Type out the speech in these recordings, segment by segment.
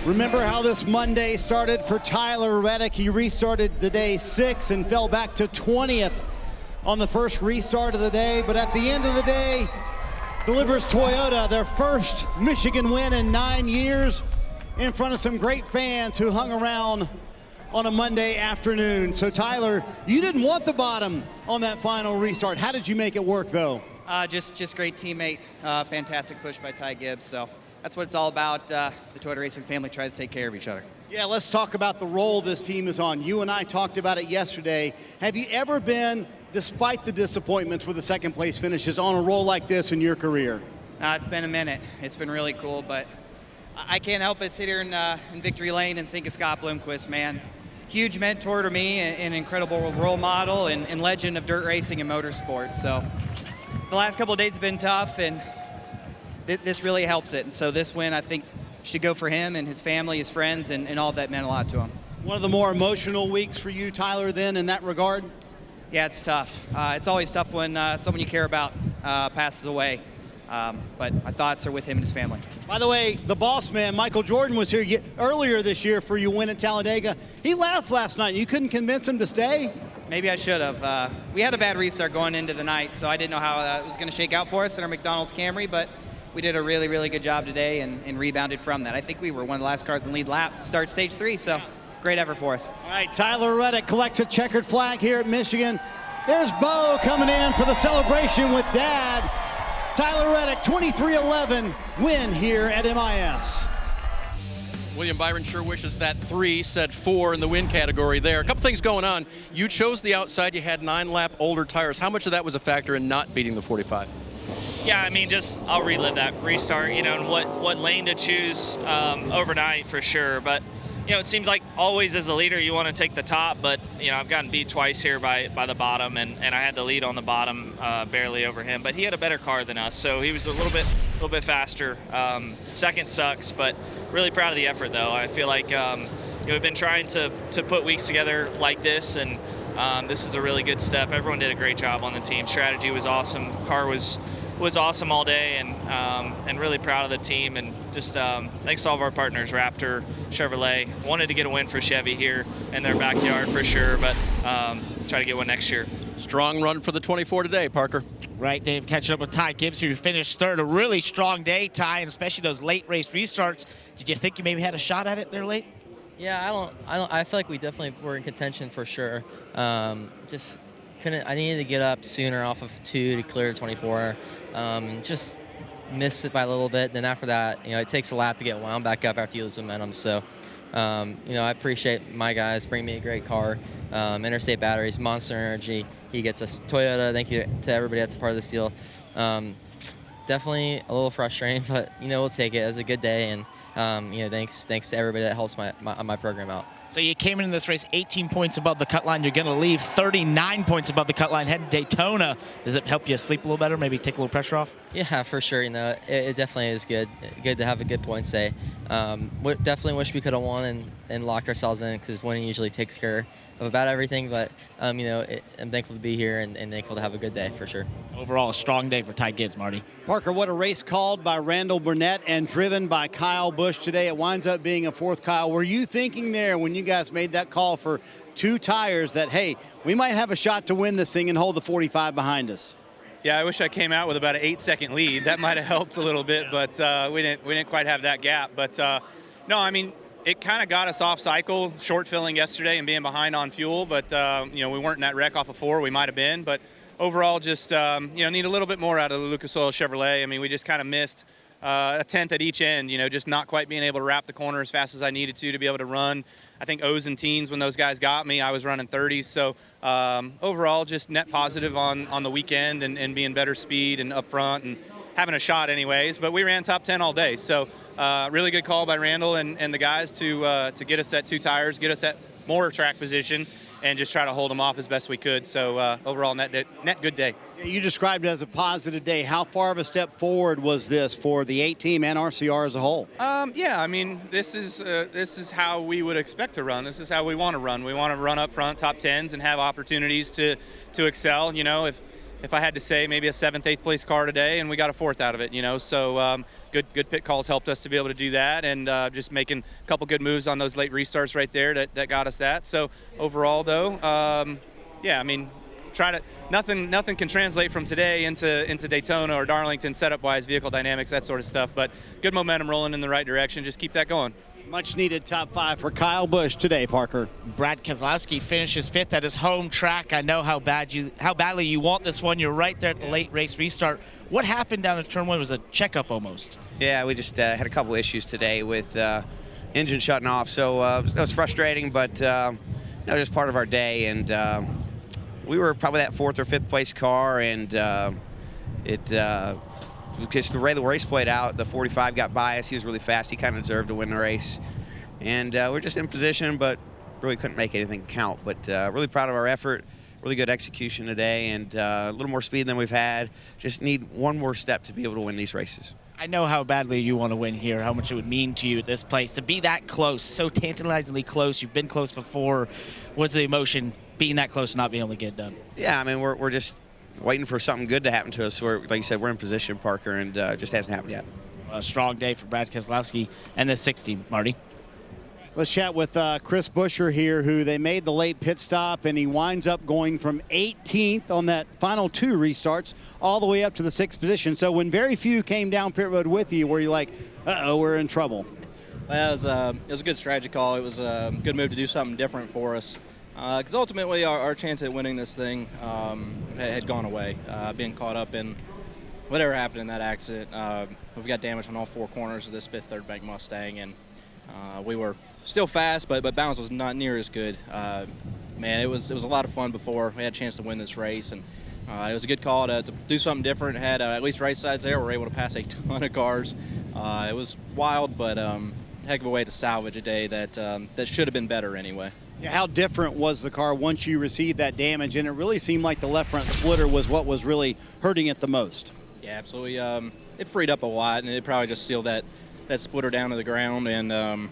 Remember how this Monday started for Tyler Reddick. He restarted the day 6th and fell back to 20th on the first restart of the day. But at the end of the day, delivers Toyota their first Michigan win in 9 years in front of some great fans who hung around on a Monday afternoon. So Tyler, you didn't want the bottom on that final restart. How did you make it work though? Just great teammate, fantastic push by Ty Gibbs. So that's what it's all about. The Toyota Racing family tries to take care of each other. Yeah, let's talk about the role this team is on. You and I talked about it yesterday. Have you ever been, despite the disappointments with the second place finishes, on a roll like this in your career? It's been a minute. It's been really cool, but I can't help but sit here in victory lane and think of Scott Bloomquist, man. Huge mentor to me, an incredible role model and legend of dirt racing and motorsports. So the last couple of days have been tough, and this really helps it. And so this win, I think, should go for him and his family, his friends, and all of that meant a lot to him. One of the more emotional weeks for you, Tyler, then, in that regard? Yeah, it's tough. It's always tough when someone you care about passes away. But my thoughts are with him and his family. By the way, the boss man, Michael Jordan, was here earlier this year for your win at Talladega. He laughed last night. You couldn't convince him to stay? Maybe I should have. We had a bad restart going into the night, so I didn't know how it was going to shake out for us in our McDonald's Camry, but we did a really, really good job today and rebounded from that. I think we were one of the last cars in the lead lap, start stage 3, so great effort for us. All right, Tyler Reddick collects a checkered flag here at Michigan. There's Bo coming in for the celebration with Dad. Tyler Reddick, 23-11 win here at MIS. William Byron sure wishes that 3 said 4 in the win category there. A couple things going on. You chose the outside. You had 9-lap older tires. How much of that was a factor in not beating the 45? Yeah, I mean, I'll relive that restart, and what lane to choose overnight for sure. But, it seems like always as the leader you want to take the top, but, I've gotten beat twice here by the bottom, and I had the lead on the bottom barely over him. But he had a better car than us, so he was a little bit faster. Second sucks, but really proud of the effort, though. I feel like we've been trying to put weeks together like this, and this is a really good step. Everyone did a great job on the team. Strategy was awesome. Car was awesome all day, and really proud of the team, and just thanks to all of our partners, Raptor, Chevrolet. Wanted to get a win for Chevy here in their backyard for sure, but try to get one next year. Strong run for the 24 today, Parker. Right, Dave, catching up with Ty Gibbs, who finished third. A really strong day, Ty, and especially those late race restarts. Did you think you maybe had a shot at it there late? Yeah, I feel like we definitely were in contention for sure. Just couldn't. I needed to get up sooner off of 2 to clear 24. Just missed it by a little bit. Then after that, it takes a lap to get wound back up after you lose momentum. So, I appreciate my guys bringing me a great car. Interstate Batteries, Monster Energy. He gets us Toyota. Thank you to everybody that's a part of this deal. Definitely a little frustrating, but we'll take it. It was a good day, and thanks to everybody that helps my program out. So you came into this race 18 points above the cut line. You're going to leave 39 points above the cut line heading to Daytona. Does it help you sleep a little better, maybe take a little pressure off? Yeah, for sure. It definitely is good. Good to have a good points day. Definitely wish we could have won and locked ourselves in, because winning usually takes care of about everything. But I'm thankful to be here and thankful to have a good day for sure. Overall, a strong day for Ty Gibbs, Marty. Parker, what a race called by Randall Burnett and driven by Kyle Busch today. It winds up being a 4th. Kyle, were you thinking there when you guys made that call for 2 tires that, hey, we might have a shot to win this thing and hold the 45 behind us? Yeah, I wish I came out with about an 8-second lead. That might have helped a little bit, but we didn't quite have that gap. But no, I mean, it kind of got us off cycle, short filling yesterday and being behind on fuel. But we weren't in that wreck off of 4. We might have been, but overall, just need a little bit more out of the Lucas Oil Chevrolet. I mean, we just kind of missed a tenth at each end. Just not quite being able to wrap the corner as fast as I needed to be able to run. I think O's and teens when those guys got me, I was running 30s. So overall, just net positive on the weekend and being better speed and up front and having a shot anyways. But we ran top 10 all day. So really good call by Randall and the guys to get us at 2 tires, get us at more track position, and just try to hold them off as best we could. So overall, net good day. You described it as a positive day. How far of a step forward was this for the 8 team and RCR as a whole? Yeah, I mean, this is how we would expect to run. This is how we want to run. We want to run up front, top 10s, and have opportunities to excel. If if I had to say, maybe a 7th, 8th place car today, and we got a 4th out of it, you know. So good pit calls helped us to be able to do that, and just making a couple good moves on those late restarts right there that got us that. So overall, though, yeah, I mean, nothing can translate from today into Daytona or Darlington setup-wise, vehicle dynamics, that sort of stuff. But good momentum rolling in the right direction. Just keep that going. Much needed top 5 for Kyle Busch today, Parker. Brad Keselowski finishes 5th at his home track. I know how badly you want this one. You're right there at the late race restart. What happened down at turn 1? It was a checkup almost. Yeah, we just had a couple issues today with engine shutting off, so it was frustrating, but just part of our day. And we were probably that 4th or 5th place car, and just the way the race played out, the 45 got biased. He was really fast. He kind of deserved to win the race. And we're just in position, but really couldn't make anything count. But really proud of our effort. Really good execution today, and a little more speed than we've had. Just need one more step to be able to win these races. I know how badly you want to win here, how much it would mean to you at this place. To be that close, so tantalizingly close. You've been close before. What's the emotion being that close and not being able to get it done? Yeah, I mean, we're just waiting for something good to happen to us. Like you said, we're in position, Parker, and just hasn't happened yet. A strong day for Brad Keselowski and the 16, Marty. Let's chat with Chris Buescher here, who they made the late pit stop, and he winds up going from 18th on that final 2 restarts all the way up to the 6th position. So when very few came down pit road with you, were you like, uh-oh, we're in trouble? Well, it was a good strategy call. It was a good move to do something different for us. Because ultimately our chance at winning this thing had gone away. Being caught up in whatever happened in that accident. We got damage on all 4 corners of this 5th third bank Mustang, and we were still fast, but balance was not near as good. Man, it was a lot of fun before we had a chance to win this race, and it was a good call to do something different. Had at least race sides there. We were able to pass a ton of cars. It was wild, but heck of a way to salvage a day that should have been better anyway. Yeah, how different was the car once you received that damage? And it really seemed like the left front splitter was what was really hurting it the most. Yeah, absolutely. It freed up a lot, and it probably just sealed that splitter down to the ground. And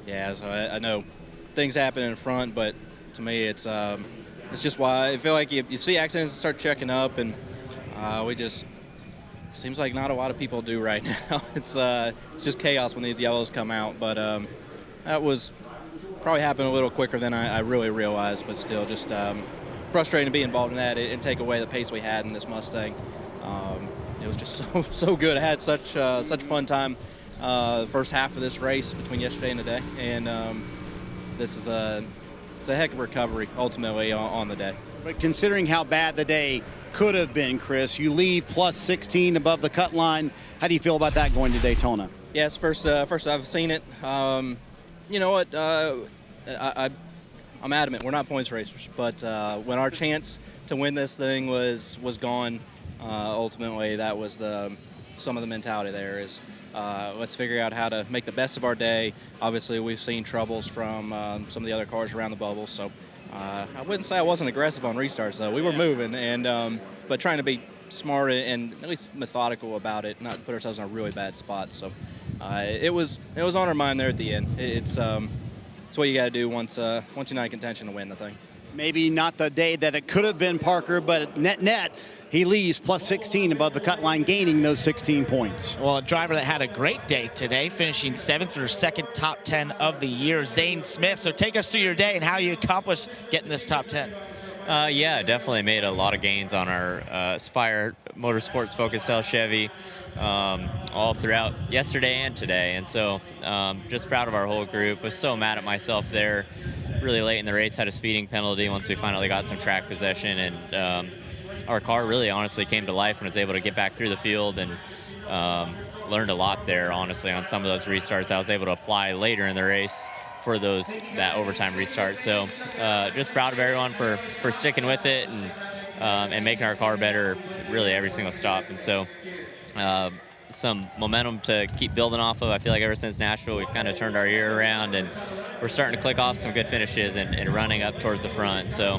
yeah, so I know things happen in front, but to me, it's just why I feel like you see accidents and start checking up, and we just seems like not a lot of people do right now. It's just chaos when these yellows come out, but that was probably happened a little quicker than I really realized, but still just frustrating to be involved in that and take away the pace we had in this Mustang. It was just so good. I had such a fun time the first half of this race between yesterday and today, and this is it's a heck of a recovery ultimately on the day. But considering how bad the day could have been, Chris, you leave plus 16 above the cut line. How do you feel about that going to Daytona? Yes, first I've seen it. You know what? I'm adamant. We're not points racers, but when our chance to win this thing was gone, ultimately that was some of the mentality there is let's figure out how to make the best of our day. Obviously, we've seen troubles from some of the other cars around the bubble, so I wouldn't say I wasn't aggressive on restarts, though. We were moving, and but trying to be smart and at least methodical about it, not put ourselves in a really bad spot. So it was on our mind there at the end. It's what you got to do once you're not in contention to win the thing. Maybe not the day that it could have been, Parker, but net, he leaves plus 16 above the cut line, gaining those 16 points. Well, a driver that had a great day today, finishing 7th or 2nd top 10 of the year, Zane Smith. So take us through your day and how you accomplished getting this top 10. Yeah, definitely made a lot of gains on our Spire Motorsports Focus Cell Chevy all throughout yesterday and today. And so just proud of our whole group. Was so mad at myself there really late in the race, had a speeding penalty once we finally got some track possession, and our car really honestly came to life and was able to get back through the field, and learned a lot there honestly on some of those restarts I was able to apply later in the race for that overtime restart. So just proud of everyone for sticking with it and making our car better really every single stop. And so some momentum to keep building off of. I feel like ever since Nashville, we've kind of turned our year around, and we're starting to click off some good finishes and running up towards the front. So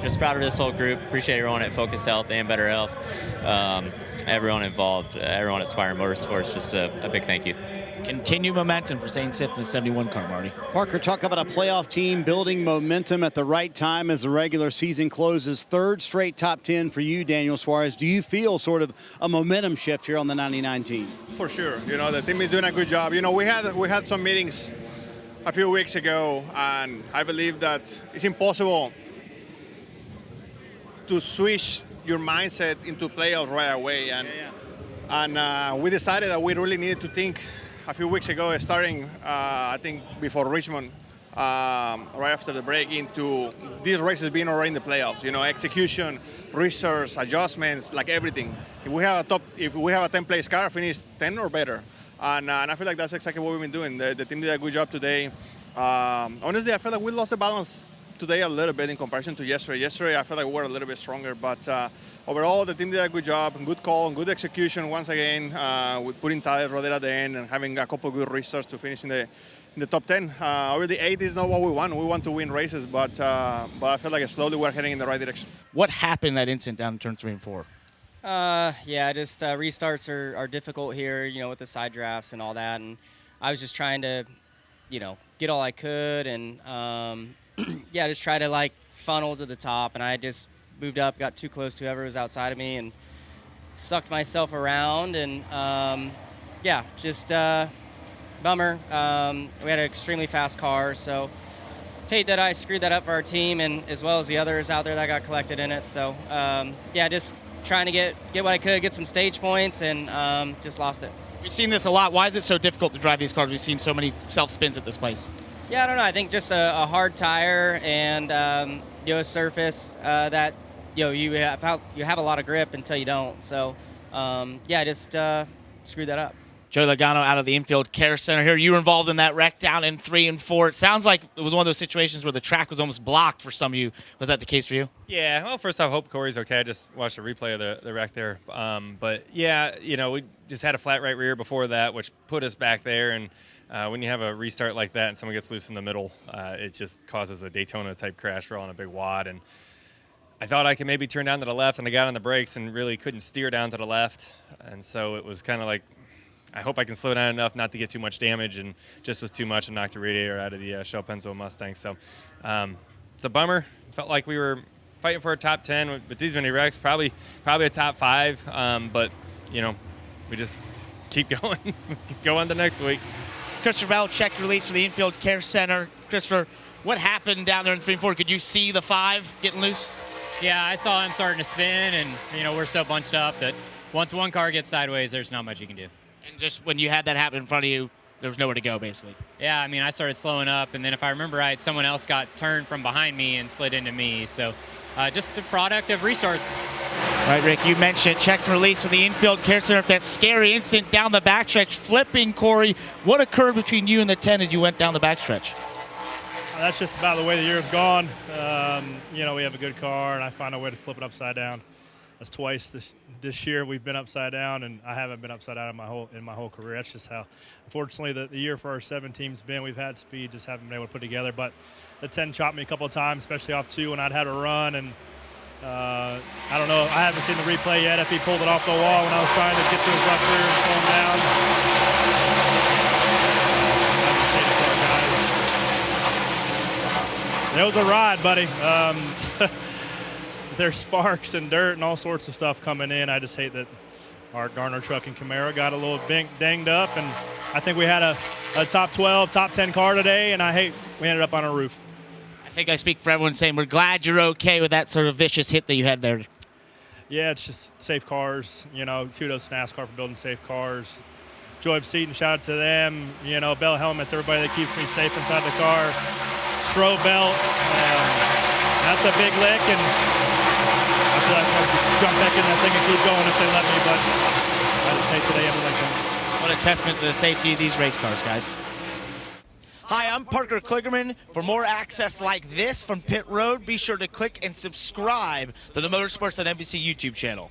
just proud of this whole group. Appreciate everyone at Focus Health and Better Health. Everyone involved, everyone at Spire Motorsports, just a big thank you. Continue momentum for Zane Smith in the 71 car, Marty. Parker, talk about a playoff team building momentum at the right time as the regular season closes. Third straight top 10 for you, Daniel Suarez. Do you feel sort of a momentum shift here on the 99 team? For sure. You know, the team is doing a good job. You know, we had some meetings a few weeks ago, and I believe that it's impossible to switch your mindset into playoffs right away. And we decided that we really needed to think a few weeks ago, starting, I think, before Richmond, right after the break, into these races being already in the playoffs. You know, execution, research, adjustments, like everything. If we have a 10-place car, finish 10 or better. And I feel like that's exactly what we've been doing. The team did a good job today. Honestly, I feel like we lost the balance today a little bit in comparison to yesterday. Yesterday, I felt like we were a little bit stronger, but overall, the team did a good job, good call, good execution once again, with putting tires right there at the end and having a couple of good restarts to finish in the top 10. Already 8 is not what we want. We want to win races, but I feel like slowly we're heading in the right direction. What happened in that incident down in turn 3 and 4? Yeah, just restarts are difficult here, you know, with the side drafts and all that, and I was just trying to, you know, get all I could, and yeah, just try to like funnel to the top, and I just moved up, got too close to whoever was outside of me, and sucked myself around, and yeah, just bummer. We had an extremely fast car, so hate that I screwed that up for our team, and as well as the others out there that got collected in it. So yeah, just trying to get what I could, get some stage points, and just lost it. We've seen this a lot. Why is it so difficult to drive these cars? We've seen so many self-spins at this place. Yeah, I don't know. I think just a hard tire and you know, a surface that you have a lot of grip until you don't. So yeah, just screwed that up. Joey Logano out of the infield care center here. You were involved in that wreck down in 3 and 4. It sounds like it was one of those situations where the track was almost blocked for some of you. Was that the case for you? Yeah. Well, first off, I hope Corey's okay. I just watched a replay of the wreck there. But yeah, you know, we just had a flat right rear before that, which put us back there. And when you have a restart like that and someone gets loose in the middle, it just causes a Daytona-type crash. We're on a big wad. And I thought I could maybe turn down to the left, and I got on the brakes and really couldn't steer down to the left. And so it was kind of like, I hope I can slow down enough not to get too much damage, and just was too much and knocked the radiator out of the Shell Penzo Mustang. So it's a bummer. Felt like we were fighting for a top 10 with these many wrecks, probably a top 5. But, you know, we just keep going. Go on to next week. Christopher Bell, check release for the infield care center. Christopher, what happened down there in 3 and 4? Could you see the 5 getting loose? Yeah, I saw him starting to spin, and, you know, we're so bunched up that once one car gets sideways, there's not much you can do. And just when you had that happen in front of you, there was nowhere to go, basically. Yeah, I mean, I started slowing up, and then if I remember right, someone else got turned from behind me and slid into me. So just a product of restarts. All right, Rick, you mentioned check and release for the infield care center. If that scary incident down the backstretch, flipping Corey, what occurred between you and the 10 as you went down the backstretch? That's just about the way the year's gone. You know, we have a good car, and I find a way to flip it upside down. That's twice this year we've been upside down, and I haven't been upside down in my whole career. That's just how, unfortunately, the year for our 7 team's been. We've had speed, just haven't been able to put together. But the 10 chopped me a couple of times, especially off 2 when I'd had a run. And I don't know. I haven't seen the replay yet if he pulled it off the wall when I was trying to get to his left rear and slow him down. I just hate it for our guys. It was a ride, buddy. There's sparks and dirt and all sorts of stuff coming in. I just hate that our Garner truck and Camaro got a little dinged up, and I think we had a top 12, top 10 car today, and I hate we ended up on a roof. I think I speak for everyone saying we're glad you're okay with that sort of vicious hit that you had there. Yeah, it's just safe cars. You know, kudos to NASCAR for building safe cars. Joy Seaton, shout out to them. You know, Bell Helmets, everybody that keeps me safe inside the car. Stroh belts. That's a big lick, and I feel like I could jump back in that thing and keep going if they let me, but I just say today I'm like that. What a testament to the safety of these race cars, guys. Hi, I'm Parker Kligerman. For more access like this from Pit Road, be sure to click and subscribe to the Motorsports on NBC YouTube channel.